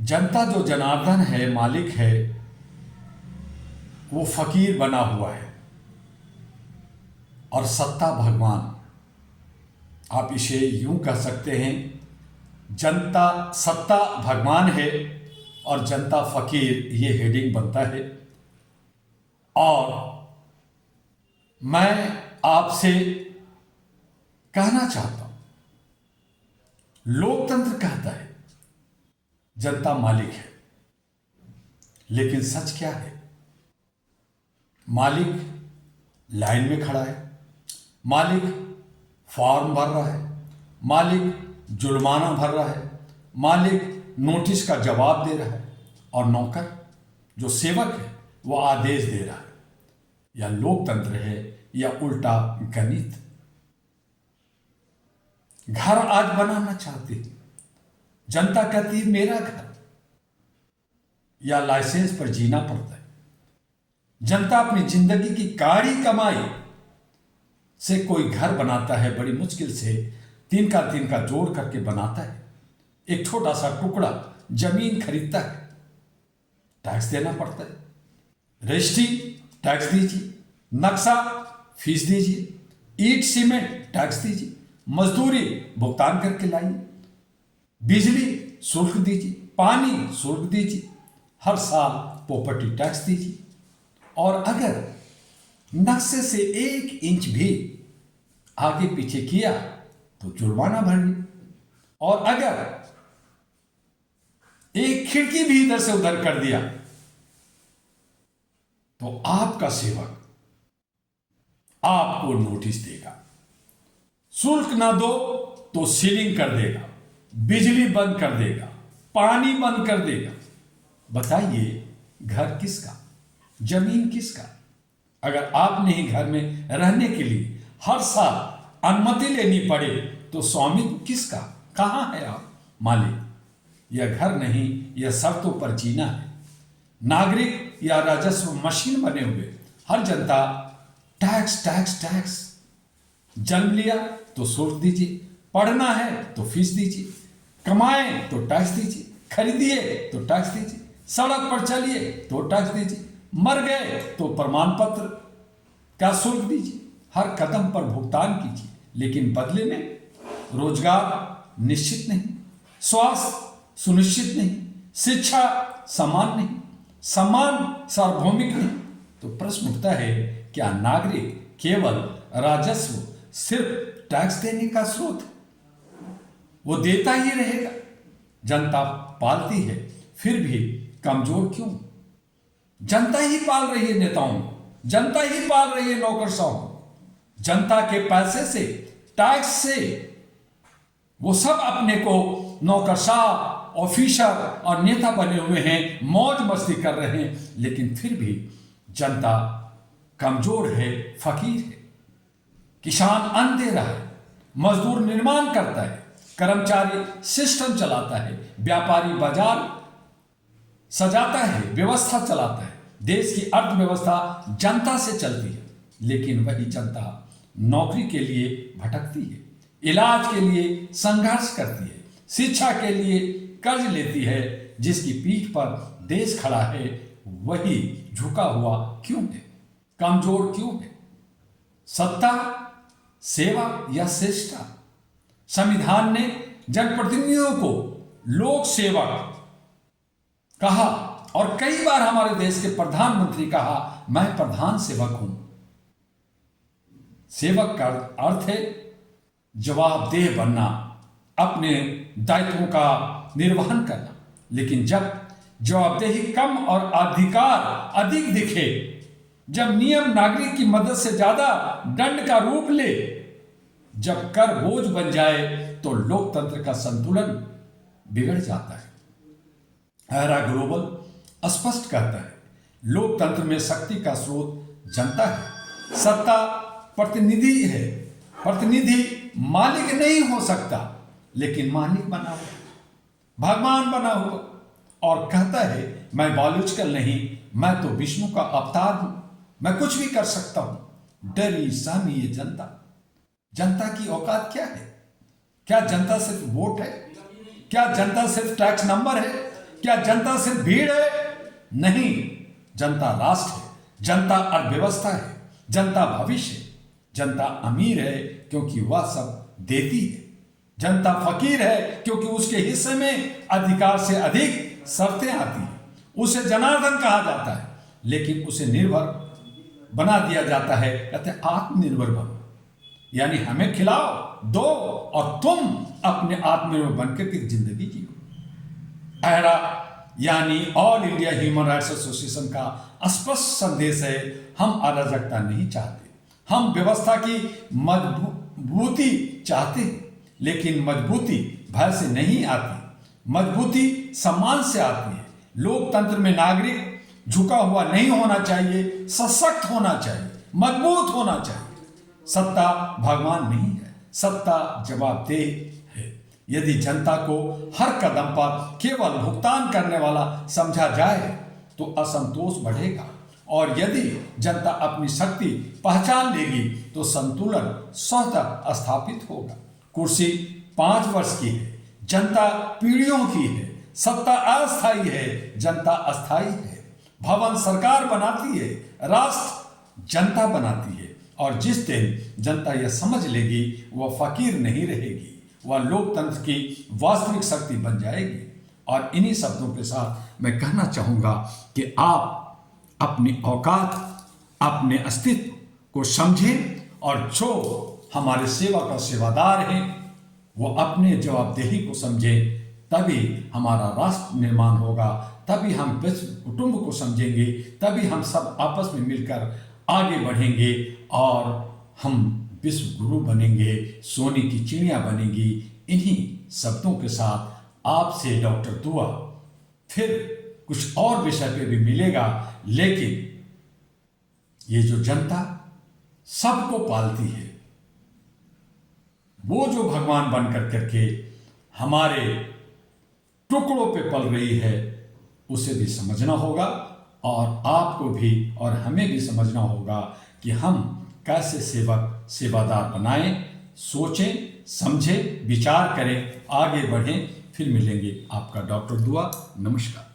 जनता जो जनार्दन है, मालिक है, वो फकीर बना हुआ है और सत्ता भगवान। आप इसे यूं कह सकते हैं, जनता सत्ता भगवान है और जनता फकीर, ये हेडिंग बनता है। और मैं आपसे कहना चाहता हूं, लोकतंत्र कहता है जनता मालिक है, लेकिन सच क्या है? मालिक लाइन में खड़ा है, मालिक फॉर्म भर रहा है, मालिक जुर्माना भर रहा है, मालिक नोटिस का जवाब दे रहा है और नौकर जो सेवक है वो आदेश दे रहा है। या लोकतंत्र है या उल्टा गणित। घर आज बनाना चाहती है, जनता कहती है मेरा घर, या लाइसेंस पर जीना पड़ता है। जनता अपनी जिंदगी की काड़ी कमाई से कोई घर बनाता है, बड़ी मुश्किल से तीन का जोड़ करके बनाता है। एक छोटा सा टुकड़ा जमीन खरीदता है, टैक्स देना पड़ता है। रजिस्ट्री टैक्स दीजिए, नक्शा फीस दीजिए, ईंट सीमेंट टैक्स दीजिए, मजदूरी भुगतान करके लाइए, बिजली शुल्क दीजिए, पानी शुल्क दीजिए, हर साल प्रॉपर्टी टैक्स दीजिए। और अगर नक्शे से 1 इंच भी आगे पीछे किया तो जुर्माना भरिए। और अगर एक खिड़की भी इधर से उधर कर दिया तो आपका सेवक आपको नोटिस देगा। शुल्क ना दो तो सीलिंग कर देगा, बिजली बंद कर देगा, पानी बंद कर देगा। बताइए घर किसका, जमीन किसका? अगर आपने ही घर में रहने के लिए हर साल अनुमति लेनी पड़े तो स्वामित्व किसका? कहां है आप मालिक? यह घर नहीं, यह शर्तों पर जीना है। नागरिक या राजस्व मशीन बने हुए हर जनता टैक्स टैक्स टैक्स। जन्म लिया तो शुल्क दीजिए, पढ़ना है तो फीस दीजिए, कमाए तो टैक्स दीजिए, खरीदिए तो टैक्स दीजिए, सड़क पर चलिए तो टैक्स दीजिए, मर गए तो प्रमाण पत्र का शुल्क दीजिए। हर कदम पर भुगतान कीजिए, लेकिन बदले में रोजगार निश्चित नहीं, स्वास्थ्य सुनिश्चित नहीं, शिक्षा समान नहीं, सम्मान सार्वभौमिक नहीं। तो प्रश्न उठता है, क्या नागरिक केवल राजस्व सिर्फ टैक्स देने का स्रोत है? वो देता ही रहेगा। जनता पालती है, फिर भी कमजोर क्यों? जनता ही पाल रही है नेताओं को, जनता ही पाल रही है नौकरशाहों को। जनता के पैसे से, टैक्स से वो सब अपने को नौकरशाह, ऑफिसर और नेता बने हुए हैं, मौज मस्ती कर रहे हैं, लेकिन फिर भी जनता कमजोर है, फकीर है। किसान अन्न दे रहा है, मजदूर निर्माण करता है, कर्मचारी सिस्टम चलाता है, व्यापारी बाजार सजाता है, व्यवस्था चलाता है। देश की अर्थव्यवस्था जनता से चलती है, लेकिन वही जनता नौकरी के लिए भटकती है, इलाज के लिए संघर्ष करती है, शिक्षा के लिए कर्ज लेती है। जिसकी पीठ पर देश खड़ा है वही झुका हुआ क्यों है, कमजोर क्यों है? सत्ता, सेवा या श्रेष्ठता? संविधान ने जनप्रतिनिधियों को लोक सेवक कहा और कई बार हमारे देश के प्रधानमंत्री कहा, मैं प्रधान सेवक हूं। सेवक का अर्थ है जवाबदेह बनना, अपने दायित्वों का निर्वहन करना। लेकिन जब जवाबदेही कम और अधिकार अधिक दिखे, जब नियम नागरिक की मदद से ज्यादा दंड का रूप ले, जब कर बोझ बन जाए तो लोकतंत्र का संतुलन बिगड़ जाता है। एरा ग्लोबल स्पष्ट कहता है, लोकतंत्र में शक्ति का स्रोत जनता है। सत्ता प्रतिनिधि है, प्रतिनिधि मालिक नहीं हो सकता, लेकिन मालिक बना हुआ, भगवान बना हुआ, और कहता है मैं बायोलॉजिकल नहीं, मैं तो विष्णु का अवतार हूं, मैं कुछ भी कर सकता हूं। डरी सहमी ये जनता। जनता की औकात क्या है? क्या जनता सिर्फ वोट है? क्या जनता सिर्फ टैक्स नंबर है? क्या जनता सिर्फ भीड़ है? नहीं, जनता राष्ट्र है, जनता अर्थव्यवस्था है, जनता भविष्य है। जनता अमीर है क्योंकि वह सब देती है। जनता फकीर है क्योंकि उसके हिस्से में अधिकार से अधिक शर्तें आती हैं। उसे जनार्दन कहा जाता है, लेकिन उसे निर्भर बना दिया जाता है। कहते हैं आत्मनिर्भर बनो, यानी हमें खिलाओ दो और तुम अपने आत्मनिर्भर बनकर की जिंदगी जियो। ऐरा यानी all India human rights association का स्पष्ट संदेश है, हम अराजकता नहीं चाहते, हम व्यवस्था की मजबूती चाहते हैं। लेकिन मजबूती भय से नहीं आती, मजबूती सम्मान से आती है। लोकतंत्र में नागरिक झुका हुआ नहीं होना चाहिए, सशक्त होना चाहिए, मजबूत होना चाहिए। सत्ता भगवान नहीं है, सत्ता जवाबदेह है। यदि जनता को हर कदम पर केवल भुगतान करने वाला समझा जाए तो असंतोष बढ़ेगा, और यदि जनता अपनी शक्ति पहचान लेगी तो संतुलन स्वतः स्थापित होगा। कुर्सी 5 वर्ष की है, जनता पीढ़ियों की है। सत्ता अस्थायी है, जनता अस्थायी है। भवन सरकार बनाती है, राष्ट्र जनता बनाती है। और जिस दिन जनता यह समझ लेगी, वह फकीर नहीं रहेगी, वह लोकतंत्र की वास्तविक शक्ति बन जाएगी। और इन्हीं शब्दों के साथ मैं कहना चाहूँगा कि आप अपनी औकात, अपने अस्तित्व को समझें, और जो हमारे सेवा का सेवादार हैं वो अपने जवाबदेही को समझें। तभी हमारा राष्ट्र निर्माण होगा, तभी हम विश्व कुटुंब को समझेंगे, तभी हम सब आपस में मिलकर आगे बढ़ेंगे और हम विश्व गुरु बनेंगे, सोने की चिड़िया बनेंगी। इन्हीं शब्दों के साथ आपसे डॉक्टर दुआ फिर कुछ और विषय पे भी मिलेगा। लेकिन ये जो जनता सबको पालती है, वो जो भगवान बनकर करके हमारे टुकड़ों पे पल रही है, उसे भी समझना होगा, और आपको भी और हमें भी समझना होगा कि हम कैसे सेवक सेवादार बनाएं। सोचें, समझें, विचार करें, आगे बढ़ें। फिर मिलेंगे। आपका डॉक्टर दुआ। नमस्कार।